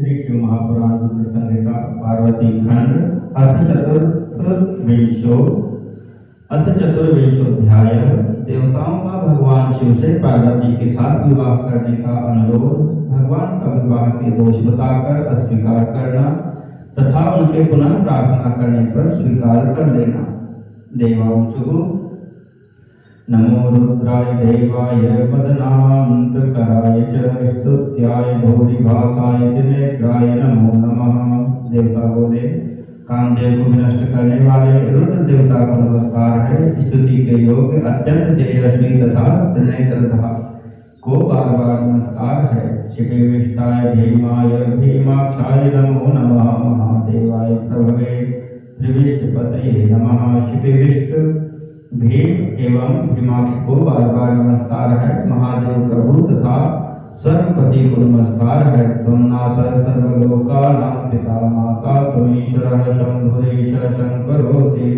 श्री शिव महापुराण रुद्र संहिता पार्वती खंड अथ चतुर्विंशोध्याय। देवताओं का भगवान शिव से पार्वती के साथ विवाह करने का अनुरोध, भगवान का विवाह के दोष बताकर अस्वीकार करना तथा उनके पुनः प्रार्थना करने पर स्वीकार कर लेना। देवांशु नमो रुद्राय देवाय वदनान्तकराय च स्तुत्याय भूरिभासाय च नेत्राय नमो नमः। देवता बोले, कामदेव को विनष्ट करने वाले रुद्र देवता को नमस्कार है। स्तुति के योग्य अत्यंत तेजस्वी तथा त्रिनेत्रधा को बार बार नमस्कार है। शिवेष्टाय भीमाय भीमाक्षाय नमो नमः। महादेवाय प्रभवे त्रिविष्टपतये नमः। शिवेष्ट भीम एवं भीमाक्ष को बार बार नमस्कार है। महादेव प्रभु तथा सर्वपति को नमस्कार है। तुम नाथ सर्वलोकानां पिता माता तुम ईश्वरः शंभुरेश शंकरोऽसि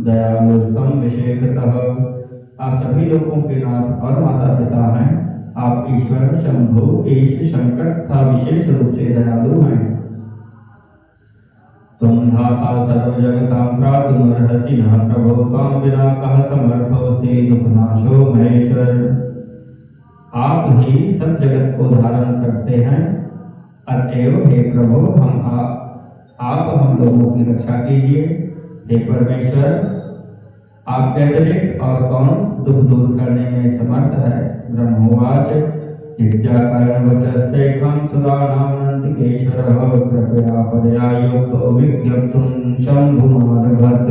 दयालुस्तम विशेषतः। आप सभी लोगों के नाथ और माता पिता हैं। आप ईश्वर शंभु ईश शंकर तथा विशेष रूप से दयालु हैं। तुम धाता सर्व जगतां त्रातुमर्हसि नः। प्रभो त्वां विना कः समर्थोऽस्ति दुःखनाशो महेश्वर। आप ही सब जगत को धारण करते हैं, अतएव हे प्रभु आप हम लोगों की रक्षा कीजिए। हे परमेश्वर, आपके अतिरिक्त और कौन दुख दूर करने में समर्थ है। ब्रह्मोवाच इत्याकरणवचस्तेखं सुराणामनन्तिकेश्वरः कृपया पदया युक्तो विज्ञप्तुं शंभुमादभत।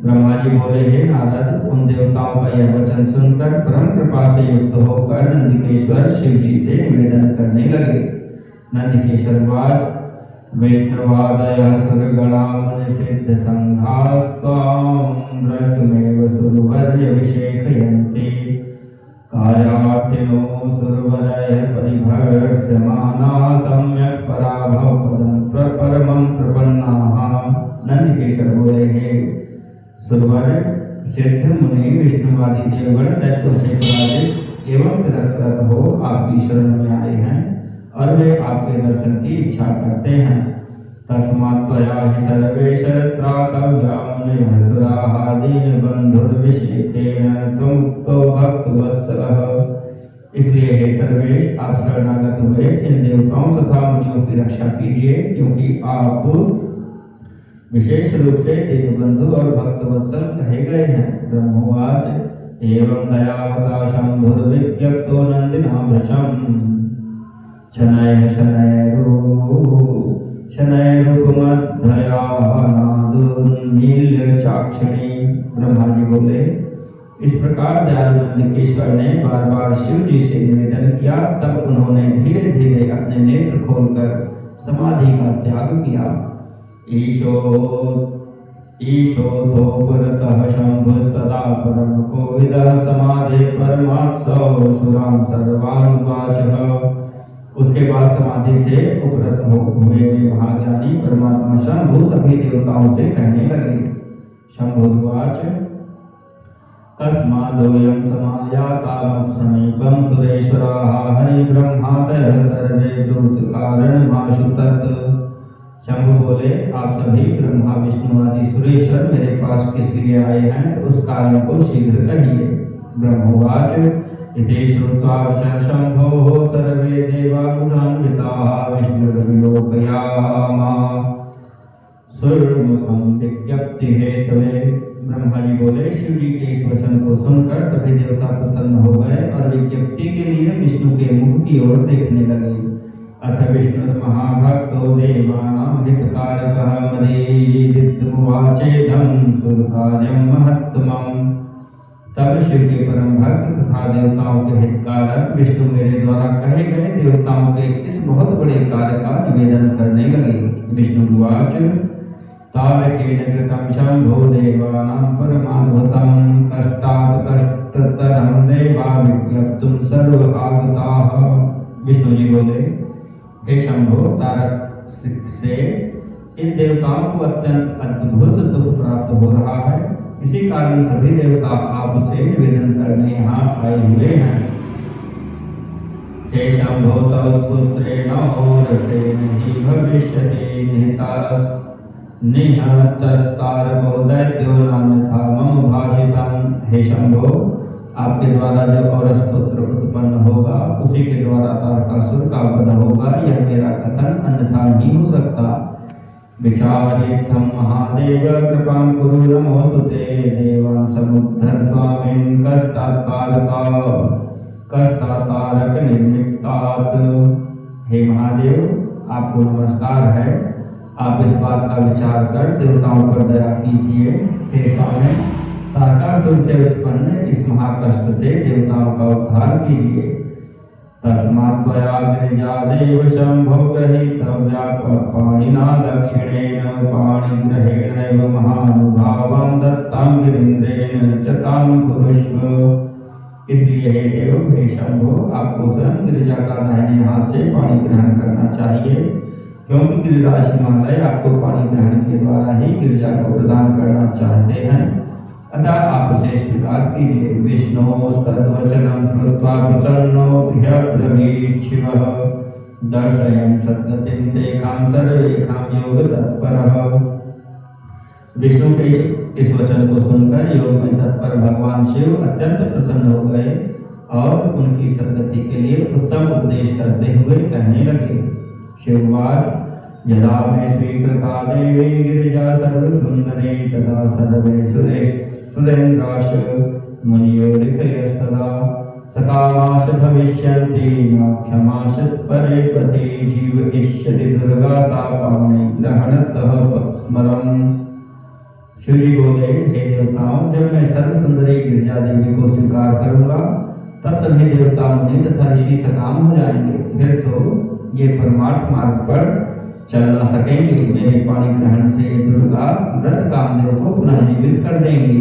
ब्रह्मा जी बोले, हे नारद, उन देवताओं का यह वचन सुनकर परम कृपा से युक्त होकर नंदिकेश्वर शिव जी से निवेदन करने लगे। नंदिकेश्वर विष्णुवादयः सुरगणां सिद्ध संघास्त्वां द्रष्टुमेव सुरवर्यभिषेकयन्ति। कार्यार्थिनो सुरवरयः परिभर्ष्यमाना सम्यक् पराभवपदं परमं प्रपन्नाः। नंदिकेश्वर बोले, हे सुरवर, सिद्ध मुनि विष्णुवादी देवगण दैत्यों से पराजित एवं तिरस्कृत हो आपकी शरण में आए हैं और वे आपके दर्शन की इच्छा करते हैं। तस्मात् त्वया हि सर्वे शरत्रातव्या मुनयः सुराः दीनबन्धुर्विषेकेन त्वमुक्तो भक्तवत्सलः। इसलिए हे सर्वेश, आप शरणागत हुए इन देवताओं तथा मुनियों की रक्षा कीजिए, क्योंकि आप विशेष रूप से देवबंधु और भक्तवत्सल कहे गए हैं। ब्रह्मोवाच एवं दयावता शंभुर्विज्ञप्तो नंदिना भृशम् शनैः शनैरुपमद्धया नादुन्मील्य चाक्षिणी। ब्रह्मा जी बोले, इस प्रकार दयालु नंदिकेश्वर ने बार बार शिव जी से निवेदन किया। तब उन्होंने धीरे धीरे अपने नेत्र खोलकर समाधि का त्याग किया। ईशोऽथो पुरतः शंभुस्तदा परम कोविदः समाधि परमात्सौ सुरान् सर्वानुवाचः। उसके बाद समाधि से उपरत हुए महाज्ञानी परमात्मा शंभु सभी देवताओं से कहने लगे। शंभुर्वाच तस्मादोऽयं समायाता मत्समीपं सुरेश्वराः हरिब्रह्मादयः सर्वे ब्रूतकारणमाशु तत्। शंभु बोले, आप सभी ब्रह्मा विष्णु आदि सुरेश्वर मेरे पास किस लिए आए हैं, तो उस कारण को शीघ्र कहिए। ब्रह्मोवाच इति श्रुत्वा वचः शंभोः सर्वे देवा गुणान्विताः विष्णुर्विलोकयामा सुरमुखं विज्ञप्ति हेतवे। ब्रह्मा जी बोले, शिव जी के इस वचन को सुनकर सभी देवता प्रसन्न हो गए और विज्ञप्ति के लिए विष्णु के मुख की ओर देखने लगे। अथ विष्णुर्महाभक्तो देवानां हितकारकः मदीरित्मुवाचेदं सुरकार्यं महत्तमम्। तब शिव के परम भक्त तथा देवताओं के हितकारक विष्णु मेरे द्वारा कहे गए देवताओं के इस बहुत बड़े कार्य का निवेदन करने लगे। विष्णुवाच तारकेण कृतं शंभो देवानां परमाद्भुतं कष्टात् कष्टतरं देवा विज्ञप्तुं सर्व आगताः। विष्णु जी बोले, हे शंभो, तारक से इन देवताओं को अत्यंत अद्भुत दुख प्राप्त हो रहा है। इसी कारण सभी देवता आपसे निवेदन करने यहाँ आए हुए हैं। हे शंभो तव पुत्रेण रसेन हि भविष्यति निहतस्तारको दैत्यो नान्यथा मम भाषितम्। हे शंभो, आपके द्वारा जो औरस पुत्र उत्पन्न होगा उसी के द्वारा तारकासुर का वध होगा, यह मेरा कथन अन्यथा नहीं हो सकता। विचारेत्थं महादेव कृपां कुरु नमोस्तुते देवान् समुद्धर स्वामिन् कष्टातारक निर्मितात्। हे महादेव, आपको नमस्कार है। आप इस बात का विचार कर देवताओं पर दया कीजिए। हे स्वामी, तारकासुर से उत्पन्न इस महाकष्ट से देवताओं का उद्धार कीजिए। तस्मात् त्वया गिरिजादेव शंभो गृहीतव्या पाणिना दक्षिणेन पाणिग्रहेणैव महानुभावं दत्तं गिरीन्द्रेण च तां कुरुष्व। इसलिए हे देव, हे शंभो, आपको स्वयं गिरिजा का दाहिने हाथ से पाणी ग्रहण करना चाहिए, क्योंकि गिरिराज हिमालय आपको पाणी ग्रहण के द्वारा ही गिरिजा को प्रदान करना चाहते हैं। अतः आप उसे स्वीकार कीजिए। विष्णु तद्वचनं श्रुत्वा प्रसन्नो ह्यब्रवीत् शिवः दर्शयन् सद्गतिं तेषां सर्वेषां योगतत्परः। विष्णु के इस वचन को सुनकर योग में तत्पर भगवान शिव अत्यंत प्रसन्न हो गए और उनकी सद्गति के लिए उत्तम उपदेश करते हुए कहने लगे। शिववाच यदा मे स्वीकृता देवी गिरिजा सर्वसुन्दरी तदा सर्वे सुरेन्द्राश मुनियोरिकयस्तदा सकामाश भविष्यन्ति नाख्यमाश परे पति जीव इष्यति दुर्गा तापानि ग्रहणतः स्मरम्। शिव जी बोले, हे देवताओं, जब मैं सर्वसुंदरी गिरिजा देवी को स्वीकार करूंगा तब सभी देवता मुनि तथा ऋषि सकाम हो जाएंगे। फिर तो ये परमार्थ मार्ग पर चल न सकेंगे। मेरे पाणी ग्रहण से दुर्गा व्रत कामदेव को पुनः जीवित कर देंगी।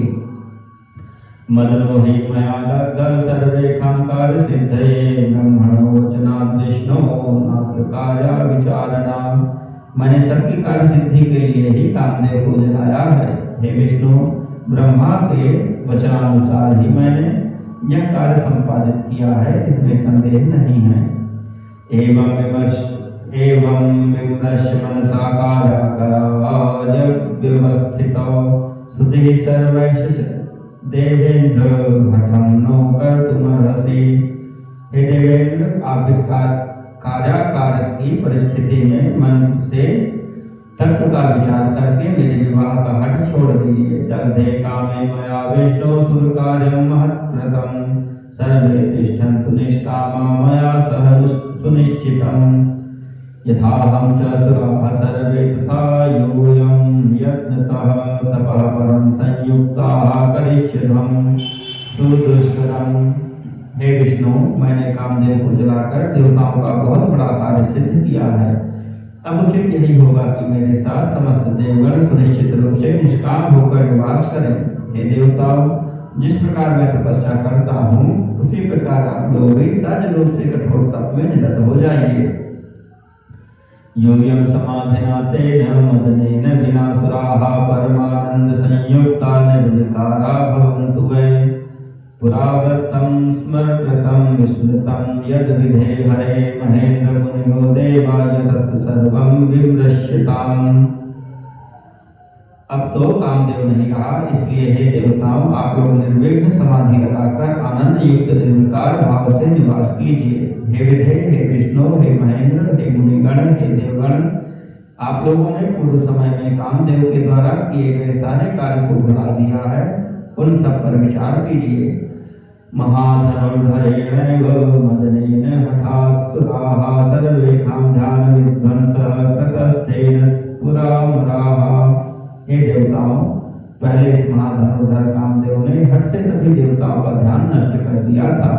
मदनो हि मया दग्धः सर्वेषां कार्यसिद्धये ब्रह्मणो वचनात् विष्णो नात्र कार्या विचारणा। मैंने सबकी कार्य सिद्धि के लिए ही कामदेव को जलाया है। हे विष्णु, ब्रह्मा के वचनानुसार ही मैंने यह कार्य संपादित किया है, इसमें संदेह नहीं है। एवं विमृश्य मनसा कार्यव्यवस्थितौ सुधिः सर्वैश्च देवेन्द्र हठं नो कर्तुमर्हसि। हे देवेंद्र, आप इस कार्याकारक की परिस्थिति में मन से तत्व का विचार करके मेरे विवाह का हठ छोड़ दीजिए। जल्दे कामे मया विष्णु सुरकार्यं महत्कृतं सर्वे तिष्ठन्तु निष्कामा मया सह सुनिश्चितम्। यथाहं च सुराः सर्वे तथा यूयं यत्नतः तपः परं संयुक्ताः करिष्यध्वं सुदुष्करम्। हे विष्णु, मैंने कामदेव को जलाकर देवताओं का बहुत बड़ा कार्य सिद्ध किया है। अब उचित यही होगा कि मेरे साथ समस्त देवगण सुनिश्चित रूप से निष्काम होकर निवास करें। हे देवताओं, जिस प्रकार मैं तपस्या करता हूँ उसी प्रकार आप लोग भी सहज रूप से कठोर तप में निरत हो जाइए। यूयं समाधिना तेन मदनेन विना सुराः परमानंद संयुक्ता निर्विकारा भवन्तु वै। पुराव्रतं स्मरकृतं विस्मृतं यद् विधे हरे महेन्द्र मुनियो देवाय तत् सर्वं विमृश्यताम्। अब तो कामदेव नहीं कहा, इसलिए हे देवताओं, आप लोग निर्विघ्न समाधि लगाकर आनंद युक्त निर्विकार भाव से निवास कीजिए। हे विधे, हे विष्णु, हे महेंद्र, हे मुनिगण, हे देवगण, आप लोगों ने पूर्व समय में कामदेव के द्वारा किए गए सारे कार्य को बढ़ा दिया है, उन सब पर विचार कीजिए। महाधनुर्धरेणैव मदनेन हठात् सुराः सर्वेषां ध्यान विध्वंसः कृतस्थेन पुरामराः। हे देवताओं, पहले इस महाधनुर्धर कामदेव ने हठ से सभी देवताओं का ध्यान नष्ट कर दिया था।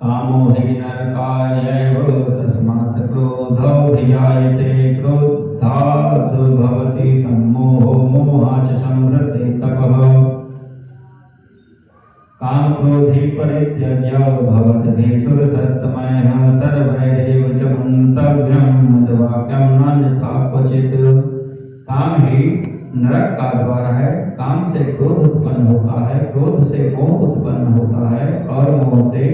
कामो हि नरकायैव तस्मात् क्रोधोऽभिजायते क्रोधाद् भवति सम्मोहो मोहाच् संवृत्ते तपः। काम क्रोधी परित्यज्य भवद्भिसुरसत्तमयः सर्वैरेव च मन्तव्यं मद्वाक्यं नान्यथा क्वचित्। काम ही नरक का द्वार है। काम से क्रोध उत्पन्न होता है, क्रोध से मोह उत्पन्न होता है और मोह से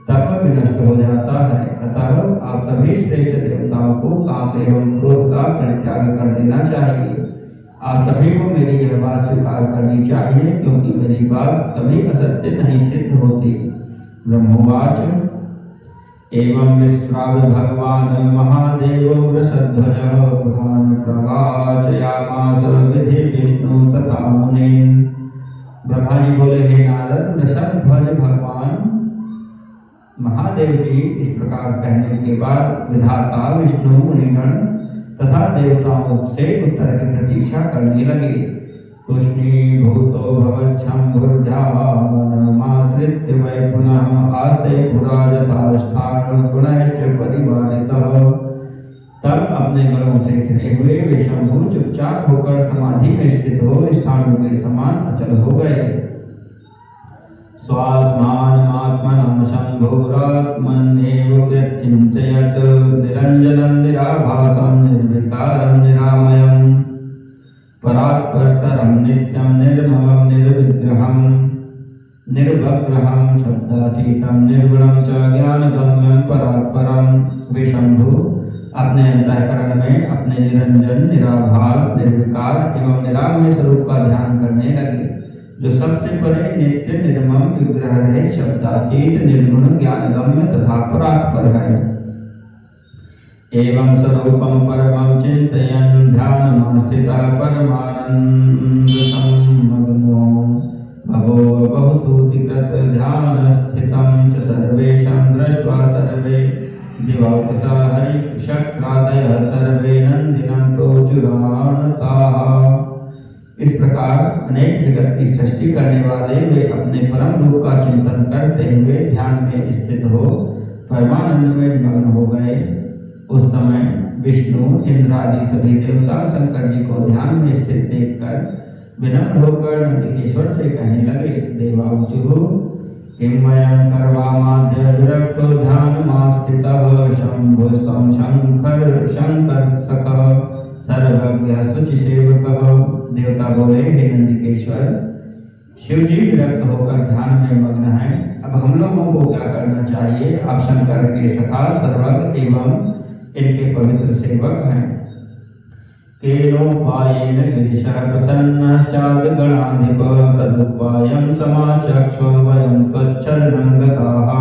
तप विनष्ट एवं क्रोध का परित्याग कर देना चाहिए। आप सभी को मेरी यह बात स्वीकार करनी चाहिए, क्योंकि मेरी बात कभी असत्य नहीं सिद्ध होती। ब्रह्मोवाच एवं विश्राव भगवान महादेवो वृषध्वजः पुराण प्रवाचयामास विधि विष्णु तथा मुनीन्। ब्रह्मा जी बोले, हे नारद, वृषध्वज भगवान महादेव जी इस प्रकार कहने के बाद विधाता विष्णु मुनिगण तथा देवताओं से उत्तर की प्रतीक्षा करने लगे। तुष्णीभूतो भवच्छम्भुर्जामाश्रित्य वै पुनः आस्ते पुराजताष्ठानं गुणैश्च परिवारितः। तब अपने गणों से घिरे हुए वे शंभु चुपचाप होकर समाधि में स्थित हो स्थानों के समान अचल हो गए। स्वात्मानमात्मनं शम्भुरात्मन्येव व्यचिन्तयत् निरञ्जनं निराभासं निर्विकारं निरामयम् परात्परतरं नित्यं निर्मलं निर्विग्रहं निर्वग्रहं शब्दातीतं निर्गुणं च ज्ञानगम्यं परात्परं। वे शंभु अपने अंतःकरण में अपने निरंजन निराभास निर्विकार एवं निरामय स्वरूप का ध्यान करने लगे, जो सबसे परे नित्य निर्मम विग्रह रहित शब्दातीत निर्गुण ज्ञानगम्य तथा परात्पर है। एवं स्वरूपं परमं चिन्तयन् ध्यानमास्थितः परमानन्दसंमग्नो भवो बहुसूतिकृत ध्यानस्थितं च सर्वेषां दृष्ट्वा सर्वे दिवौकसा हरिशक्रादयः सर्वे नन्दिनं प्रोचुरानताः। इस प्रकार अनेक जगत की सृष्टि करने वाले वे अपने परम रूप का चिंतन करते हुए ध्यान में स्थित हो परमानंद में मग्न हो गए। उस समय विष्णु इंद्र आदि सभी देवता शंकर जी को ध्यान में स्थित देखकर विनम्र होकर नंदिकेश्वर से कहने लगे, देवावचुः किं वयं कर्वामाद्य विरक्तो ध्यानमास्थितः शम्भुस्त्वं शंकरसखः सर्वज्ञ शुचिसेवकः। देवता बोले, हे नंदिकेश्वर, शिव जी विरक्त होकर ध्यान में मग्न हैं, अब हम लोगों को क्या करना चाहिए? आप शंकर के सखा सर्वज्ञ एवं इनके पवित्र सेवक हैं। केनोपायेन गिरिशः प्रसन्नः चाद्गणाधिप तदुपायं समाचक्षो वयं त्वच्चरणं गताः।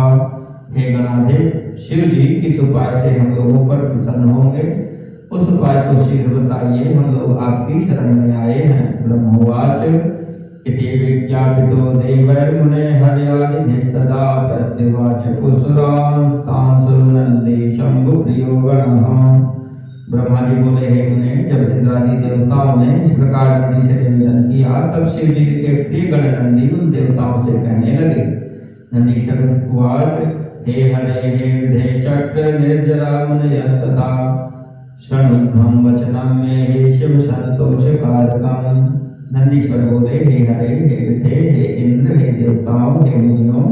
हे गणाधिप, शिव जी किस उपाय से हम लोगों पर प्रसन्न होंगे? उस उपाय को शीघ्र बताइए, हम लोग आपकी शरण में आए हैं। ब्रह्मोवाच इति विज्ञापितो देवैर्मुनेः हर्यादिभिस्तदा प्रत्युवाच पुसुरांस्तांसु नन्दी शम्भुप्रियो गणः। ब्रह्मा जी बोले, हे मुने, जब इंद्रादि देवताओं ने इस प्रकार नंदी से निवेदन किया, तब शिव जी के प्रिय गण नंदी उन देवताओं से कहने लगे। नंदीश्वर उवाच हे हरे हे विधे चक्र निर्जरा मुनयस्तथा शृणुध्वं वचनं मे हे शिव संतोषकारकम्। नंदीश्वर बोले, हे हरे हे विधे हे इंद्र हे देवताओं हे मुनियों,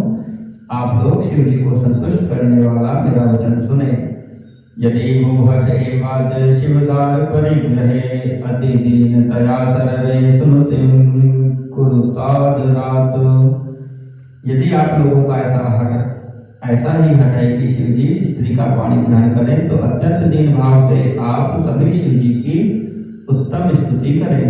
आप लोग शिव जी को संतुष्ट करने वाला मेरा वचन सुने। यदि मोहट एवाद्य शिवदार परिग्रहे अति दीनतया सर्वे सुनुतिं कुरुतादरात्। यदि आप लोगों का ऐसा ही हट है कि शिव जी स्त्री का पाणी ग्रहण करें, तो अत्यंत दीन भाव से आप सभी शिव जी की उत्तम स्तुति करें।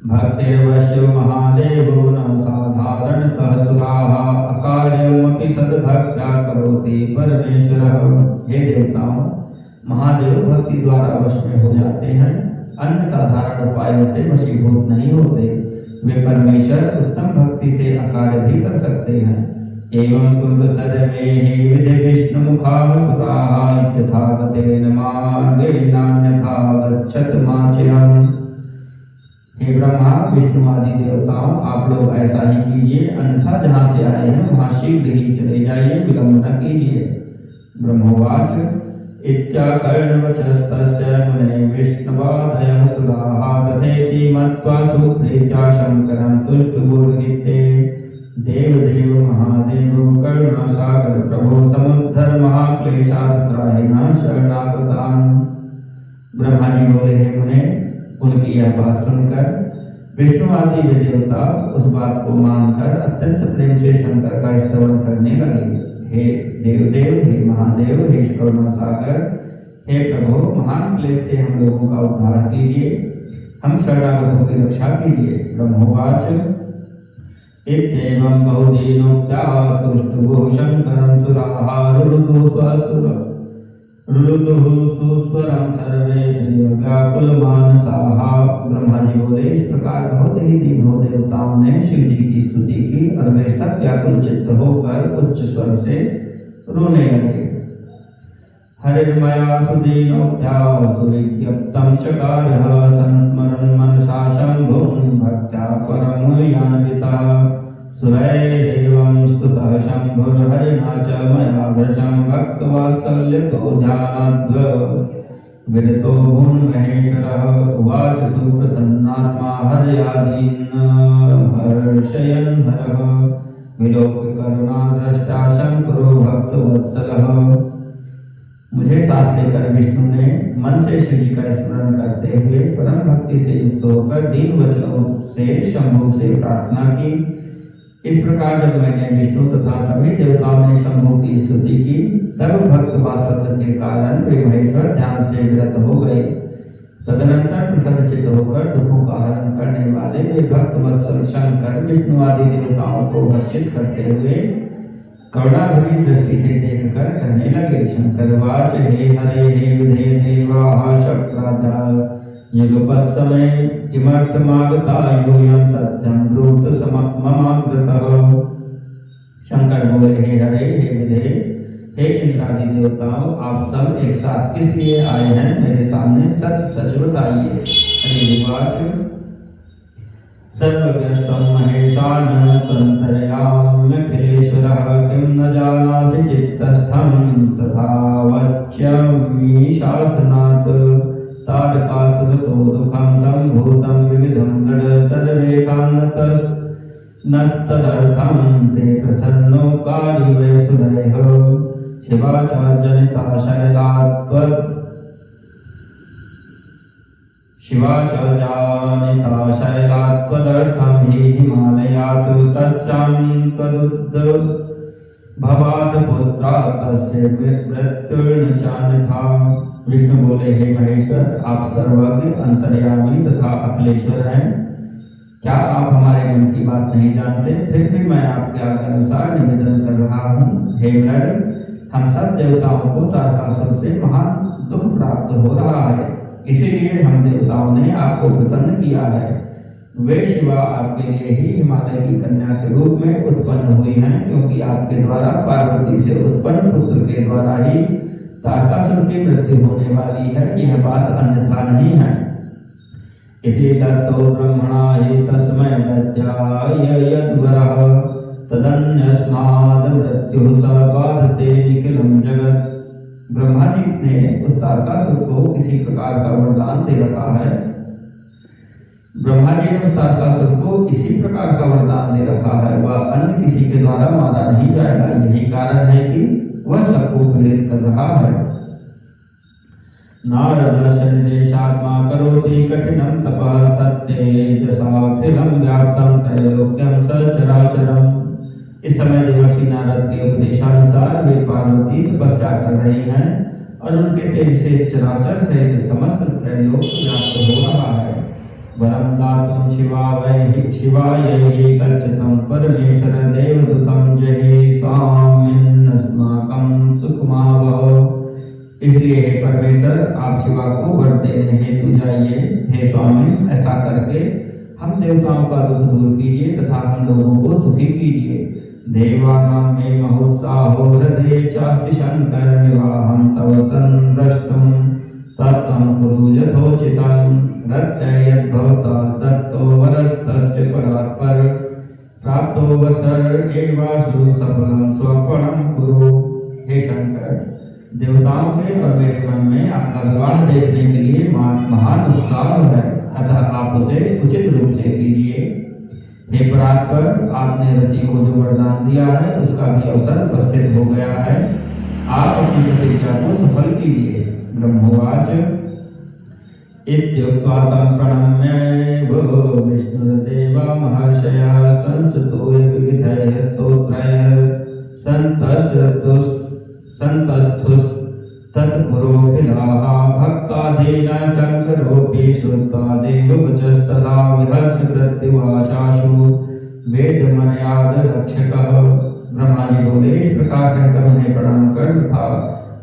भक्तिर्वश्यो महादेवो न साधारणतः सुराः अकार्यमपि सद्भक्त्या करोति परमेश्वरः। हे देवताओं, महादेव भक्ति द्वारा वश में हो जाते हैं, अन्य साधारण उपायों से वशीभूत नहीं होते। वे परमेश्वर उत्तम भक्ति से अकार्य भी कर सकते हैं। एवं कुरु सर्वे विधि विष्णुमुखाः सुराः यथागतेन मार्गेणान्यथा गच्छत माचिरम्। हे ब्रह्मा विष्णु आदि देवताओं, आप लोग ऐसा ही कीजिए, अन्यथा जहाँ से आए हैं वहाँ शीघ्र ही चले जाइए, विलंब न कीजिए। ब्रह्मोवाच इत्याकर्णवचस्तस्य मुने विष्णुवादयः सुराः तथेति मत्वा सुप्रीत्या शंकरं तुष्टुबुर्हिते। देवदेव महादेव करुणासागर प्रभो समुद्धर महाक्लेशात् त्राहिणः शरणागतान्। ब्रह्मा जी बोले, हे मुने, उनकी यह बात सुनकर विष्णु आदि देवता उस बात को मानकर अत्यंत प्रेम से शंकर का स्तवन करने लगे। हे देवदेव, हे महादेव, हे करुणा सागर, हे प्रभु, महान क्लेश से हम लोगों का उद्धार कीजिए, हम शरणागतों की रक्षा कीजिए। ब्रह्मोवाच इत्येवं बहुदीनोक्त्या तुष्टुः शंकरं सुराः रुरुदुः सुस्वरं सर्वे व्याकुलमानसाः। ब्रह्मा जी बोले, इस प्रकार बहुत ही दीनों देवताओं ने शिव जी की स्तुति की और वे सब व्याकुल चित्त होकर उच्च स्वर से रोने लगे। हरिर्मया सुदीनोक्त्या सुविज्ञप्तं चकारः संस्मरन् मनसा शम्भुं भक्त्या परमयान्वितः सुरैरेवं स्तुतः शम्भुर्हरिणा च मया वृषं भक्तवात्सल्यतो ध्यानाद् विरतो भुवनमहेश्वरः उवाच सुप्रसन्नात्मा हरयादीन् हर्षयन् हरः विलोक्य करुणा दृष्टा शंकरो भक्तवत्सलः। मुझे साथ लेकर विष्णु ने मन से शिव जी का स्मरण करते हुए परम भक्ति से युक्त होकर दीन वचनों से शंभु से प्रार्थना की। इस प्रकार जब मैंने विष्णु तथा सभी देवताओं ने शंभु की स्तुति की, तब भक्त वात्सल्य के कारण वे महेश्वर ध्यान से विरत हो गए। तदनंतर प्रसन्नचित्त होकर दुखों का हरण करने वाले वे भक्त वत्सल शंकर विष्णु आदि देवताओं को हर्षित करते हुए करुणा भरी दृष्टि से देखकर कहने लगे। शंकरवाच हे हरे हे विधे देवाः शक्राधा युगपत् समय किमर्थमागता यूयं सत्यं ब्रूत ममाग्रतः। शंकर बोले, हे हरे हे विधे हे इंद्रादि देवताओं, आप सब एक साथ किस लिए आए हैं? मेरे सामने सच सच बताइए। हरिवाच सर्वज्ञस्तं महेशान् तन्तर्याम्यखिलेश्वरः किं न जानासि चित्तस्थं तथा वच्म्यि शासनात् तारकासुरतो दुःखं सम्भूतं विविधं दृढ तद्वेदान्तस्तदर्थं ते प्रसन्नो कारि वै सुधैः शिवाचार्यजनिता शैलात्वदर्थं हि हिमालयात् तस्यान्तरुद्भवात् पुत्रात् तस्य मृत्युर्न चान्यथा। विष्णु बोले, हे महेश्वर, आप सर्वज्ञ अंतर्यामी तथा अखिलेश्वर हैं। क्या आप हमारे मन की बात नहीं जानते? फिर भी मैं आपके अनुसार निवेदन कर रहा हूँ। हे नर, हम सब देवताओं को तारकासुर से महान दुख प्राप्त हो रहा है, इसीलिए हम देवताओं ने आपको प्रसन्न किया है। वे शिवा आपके लिए ही हिमालय की कन्या के रूप में उत्पन्न हुई हैं, क्योंकि आपके द्वारा पार्वती से उत्पन्न पुत्र के द्वारा ही तारकासुर की मृत्यु होने वाली है। यह बात अन्यथा नहीं है। इति दत्तो ब्रह्मणा हि तस्मै दत्याय यद्वरः तदन्यस्माद् मृत्युः स बाधते निखिलं जगत्। ब्रह्मा जी ने उस तारकासुर को किसी प्रकार का वरदान दे रखा है। ब्रह्मा जी ने उस तारकासुर को इसी प्रकार का वरदान दे रखा है, वह अन्य किसी के द्वारा मारा नहीं जाएगा। यही कारण है कि वह सबको पीड़ित कर रहा है। नारदशनिदेशात्मा करोति कठिनं तपः तत्तेजसाखिलं व्याप्तं त्रैलोक्यं सचराचरम्। इस समय देवर्षि नारद के उपदेशानुसार वे पार्वती तपस्या कर रही हैं और उनके तेज से चराचर सहित समस्त त्रैलोक व्याप्त हो रहा है। वरं दातुं शिवायै कल्पितं परमेश्वर देवदूतं जहि स्वामिन्नस्माकं सुखमावह। इसलिए हे परमेश्वर, आप शिवा को वर देने हेतु जाइए। हे स्वामी, ऐसा करके हम देवताओं का दुख दूर कीजिए तथा हम लोगों को सुखी कीजिए। देवानां मे महोत्साहो हृदये चास्ति शंकर विवाहं तव संदृष्टुं तत्त्वं कुरु यथोचितं यद्भवता दत्तो वरस्तस्य परात्पर प्राप्तो वसर एवासु सफलं स्वफलं कुरु। हे शंकर, देवताओं के और मेरे मन में आपका विवाह देखने के लिए महान उत्साह है, अतः आप उसे उचित रूप से कीजिए। हे परात्पर, आपने रति को जो वरदान दिया है उसका भी अवसर उपस्थित हो गया है। आप अपनी प्रतिज्ञा को सफल कीजिए। ब्रह्मोवाच इत्युक्त्वा तं प्रणम्य विष्णुर्देवा महर्षयः संस्तुतो विविधैः स्तोत्रैः सन्तस्तुस्तत्पुरोहिला विशाः भक्ताधीन शङ्करोऽपि श्रुत्वादेव वचस्तथा विहस्य प्रत्युवाचाशु वेदमर्याद रक्षकः। ब्रह्मा जी बोले, इस प्रकार कहकर उन्हें प्रणाम कर तथा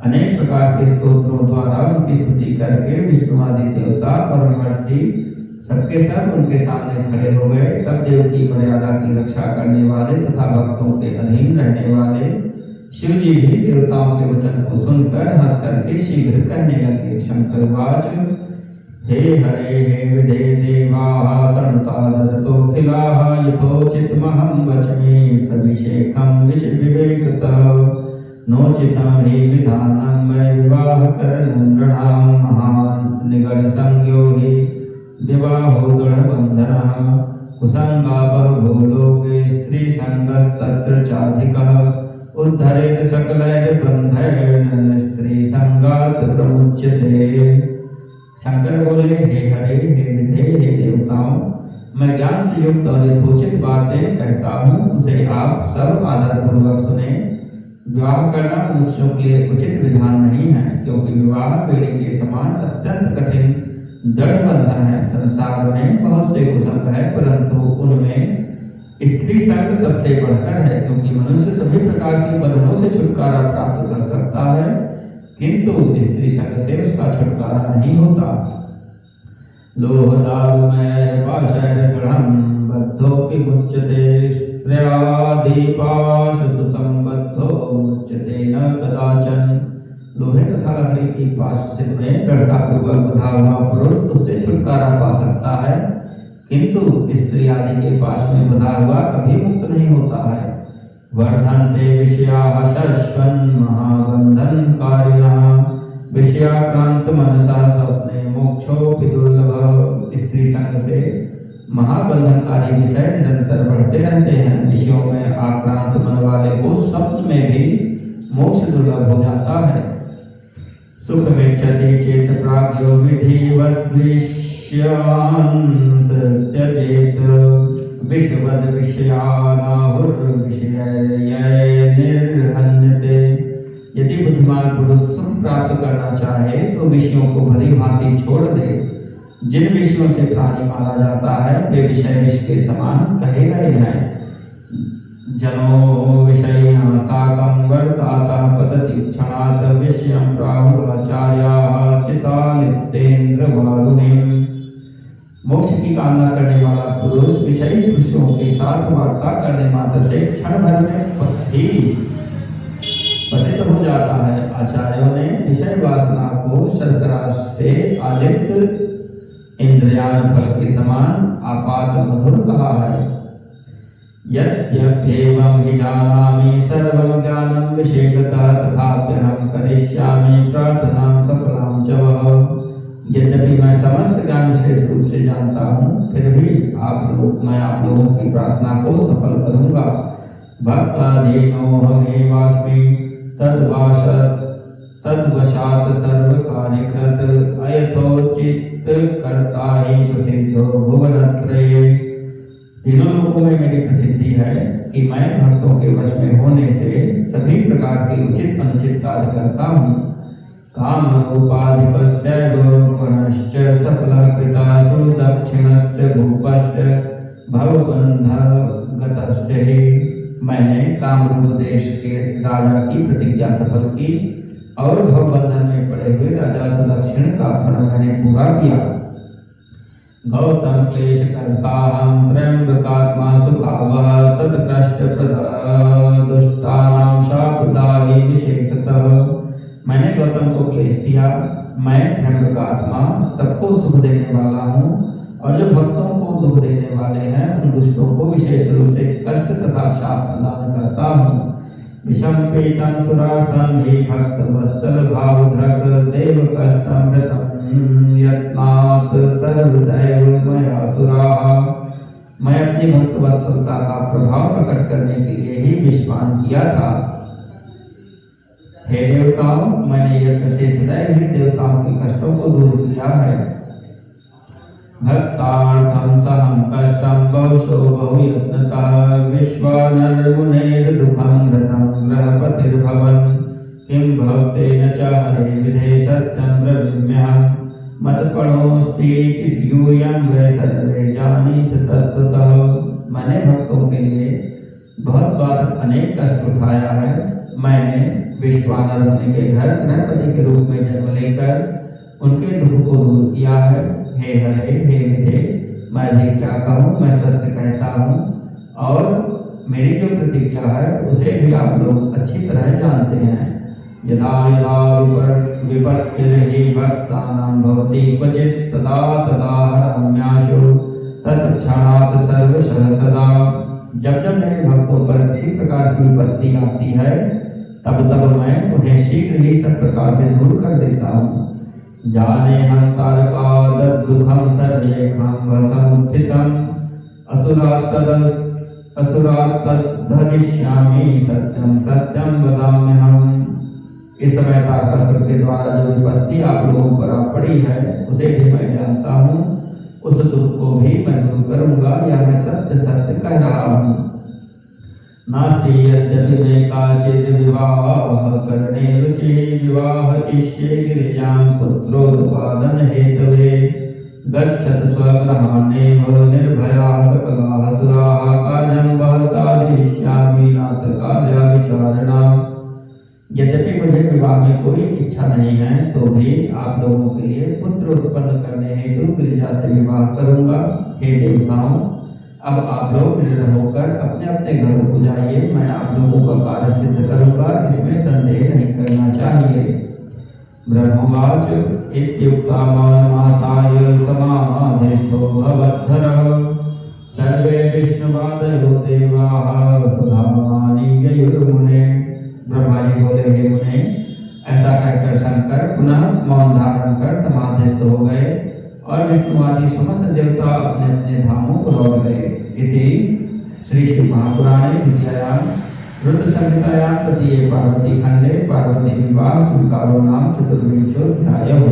अनेक प्रकार के स्तोत्रों द्वारा उनकी स्तुति करके विष्णुवादी देवता और महर्षि सबके सब उनके सामने खड़े हो गए। तब देव की मर्यादा की रक्षा करने वाले तथा भक्तों के अधीन रहने वाले शिव जी भी देवताओं के वचन को सुनकर हंस करके शीघ्र कहने लगे। शंकरवाच, हे हरे हे विधे देवाः सनुतादरतोऽखिलाः यथोचितमहं वच्मि सविशेषं विवेकतः नोचितं हि विधानं वै विवाहकरणं नृणां महान् निगडसंज्ञो हि विवाहो दृढबन्धनः कुसङ्गापहो लोके स्त्रीसङ्गस्तत्र चाधिकः उद्धरेत सकलैर्बन्धैर्न स्त्रीसङ्गात् प्रमुच्यते। शंकर बोले, हे हरे हे विधे हे देवताओं, मैं ज्ञान से युक्त और यथोचित बातें कहता हूँ, उसे आप सब आदरपूर्वक सुने। विवाह करना मनुष्यों के लिए उचित विधान नहीं है, क्योंकि विवाह पीढ़ी के समान अत्यंत कठिन दृढ़ बंधन है। संसार में बहुत से कुसंग है, परंतु उनमें स्त्री संग सबसे बढ़कर है, क्योंकि मनुष्य सभी प्रकार के बंधनों से छुटकारा प्राप्त कर सकता है, किंतु स्त्री संग से उसका छुटकारा नहीं होता। लोह दारुमय पाशैर्गढ़ं बद्धोऽपि मुच्यते स्त्रियादिपाशसु संबद्धो मुच्यते न कदाचन। लोहे तथा लकड़ी की पाश से में दृढ़तापूर्वक बंधा हुआ पुरुष उससे छुटकारा पा सकता है, किंतु स्त्री आदि के पास में बंधा हुआ कभी मुक्त नहीं होता है। वर्धन्ते विषयाः शश्वन् महाबन्धनकारिणः विषयाक्रांत मनसा स्वप्ने मोक्षोऽपि दुर्लभः। स्त्री संग से महाबंधनकारी विषय निरंतर बढ़ते रहते हैं। विषयों में आक्रांत मन वाले को स्वप्न में भी मोक्ष दुर्लभ हो जाता है। सुखमेच्छति चेत प्राज्ञो विधिवत् विषयान् त्यजेत विषवद विषयानाहुर्विषयैर् निर्हन्यते। यदि बुद्धिमान पुरुष सुख प्राप्त करना चाहे तो विषयों को भली भांति छोड़ दे। जिन विषयों से प्राणी मारा जाता है वे विषय विष के समान कहे गए हैं। जनो विषयिणां साकं वर्तातः पतति क्षणात् विषयं प्राहुराचार्याः चितालिप्तेन्द्रवारुणिम्। मोक्ष की कामना करने वाला पुरुष विषयी पुरुषों के साथ वार्ता करने मात्र से क्षण भर में ही पतित हो जाता है। आचार्यों ने विषय वासना को शर्करा से आलिप्त इंद्रियान फल के समान आपात मधुर कहा है। यद्यप्येवं हि जानामि सर्वं ज्ञानं विशेषतः तथाप्यहं करिष्यामि प्रार्थनां सफलां च वः। यद्यपि मैं समस्त ज्ञान विशेष रूप से जानता हूँ, फिर भी मैं आप लोगों की प्रार्थना को सफल करूँगा। भक्ताधीनोऽहमेवास्मि तद्वशात् सर्वकार्यकृत् अयथोचित कर्ता हि प्रसिद्धो भुवनत्रये। तीनों लोगों में मेरी प्रसिद्धि है कि मैं भक्तों के वश में होने से सभी प्रकार के उचित अनुचित कार्य करता हूँ। काम उपाधिपश्चैव पुनश्च सफलः कृतासु दक्षिणश्च भूपश्च भवबन्धगतश्च हि। मैंने कामरूप देश के राजा की प्रतिज्ञा सफल की और भवबंधन में पड़े हुए राजा सुदक्षिण का प्रण मैंने पूरा किया। गौतम क्लेश कर्ताहं त्र्यंबकात्मा सुखावह तत्कष्टप्रदः दुष्टानां शापदाहि विशेषतः। मैंने गौतम को क्लेश दिया। मैं त्र्यंबकात्मा सबको सुख देने वाला हूँ और जो भक्तों को दुख देने वाले हैं उन दुष्टों को विशेष रूप से कष्ट तथा शाप प्रदान करता हूँ। विषम पीतम सुरार्थम हि भक्त वत्सल भावधृक देव कष्टमृतम् यत्नात् सर्वदैव मया सुराः। मैं अपनी भक्त वत्सलता का प्रभाव प्रकट करने के लिए ही विषपान किया था। हे देवताओं, मैंने यज्ञ से सदैव ही देवताओं के कष्टों को दूर किया है। भक्तार्थं सहं कष्टं बहुशो बहुयत्नतः विश्वानरमुनेर्दुःखं रतं ग्रहपतिर्भवन् किं भक्तेन च हरे विधे सत्यं ब्रवीम्यहम् मत्परोऽस्ति यूयं वै सर्वे जानीत तत्त्वतः। मैंने भक्तों के लिए बहुत बार अनेक कष्ट उठाया है। मैंने विश्वानर मुनि के घर गृहपति के रूप में जन्म लेकर उनके दुख को दूर किया है। हे हरे हे विधे, मैं भी क्या कहूँ, मैं सत्य कहता हूँ और मेरी जो प्रतिज्ञा है उसे भी आप लोग अच्छी तरह जानते हैं। यदा यदा विपत्तिर्हि भक्तानां भवति क्वचित् तदा तदा हराम्याशु तत्क्षणात् सर्वशः सदा। जब जब मेरे भक्तों पर किसी प्रकार की विपत्ति आती है तब तब मैं उन्हें शीघ्र ही सब प्रकार से दूर कर देता हूँ। जाने हम तारकादत् दुःखं सर्वेषां वसमुत्थितम् असुरात् तद्धरिष्यामि सत्यं सत्यं वदाम्यहम्। इस समय तारकासुर के द्वारा जो विपत्ति आप लोगों पर आ पड़ी है उसे भी मैं जानता हूँ, उस दुख को भी मैं दूर करूंगा, यह मैं सत्य सत्य कह रहा हूँ। नास्ति यद्यपि मे काचित् विवाहः करणे रुचिः विवाहयिष्ये गिरिजां पुत्रोत्पादन हेतवे गच्छत स्वगृहाण्येव निर्भयाः सकलाः सुराः कार्यं वहतादिष्यामि नाथ कार्य विचारणा। यद्यपि मुझे विवाह में कोई इच्छा नहीं है तो भी आप लोगों के लिए पुत्र उत्पन्न करने हेतु गिरिजा से विवाह करूंगा। हे देवताओं, अब आप लोग निर्भय होकर अपने अपने घरों को जाइए, मैं आप लोगों का कार्य सिद्ध करूंगा, इसमें संदेह नहीं करना चाहिए। ब्रह्मवाच इत्युक्तामासाय समाधिष्ठो भवद्धरः सर्वे विष्णुवादयो देवाः सुधामानि ययुर्मुने। ब्रह्मा जी बोले, हे मुने, ऐसा कहकर शंकर पुनः मौन धारण कर समाधिस्थ हो गए और विष्णुवादी समस्त देवता अपने अपने धामों को लौट गए। इति श्री शिव महापुराणे द्वितीयायां रुद्र संहितायां तृतीये पार्वती खंडे पार्वती विवाह स्वीकारो नाम चतुर्विंशोऽध्यायः।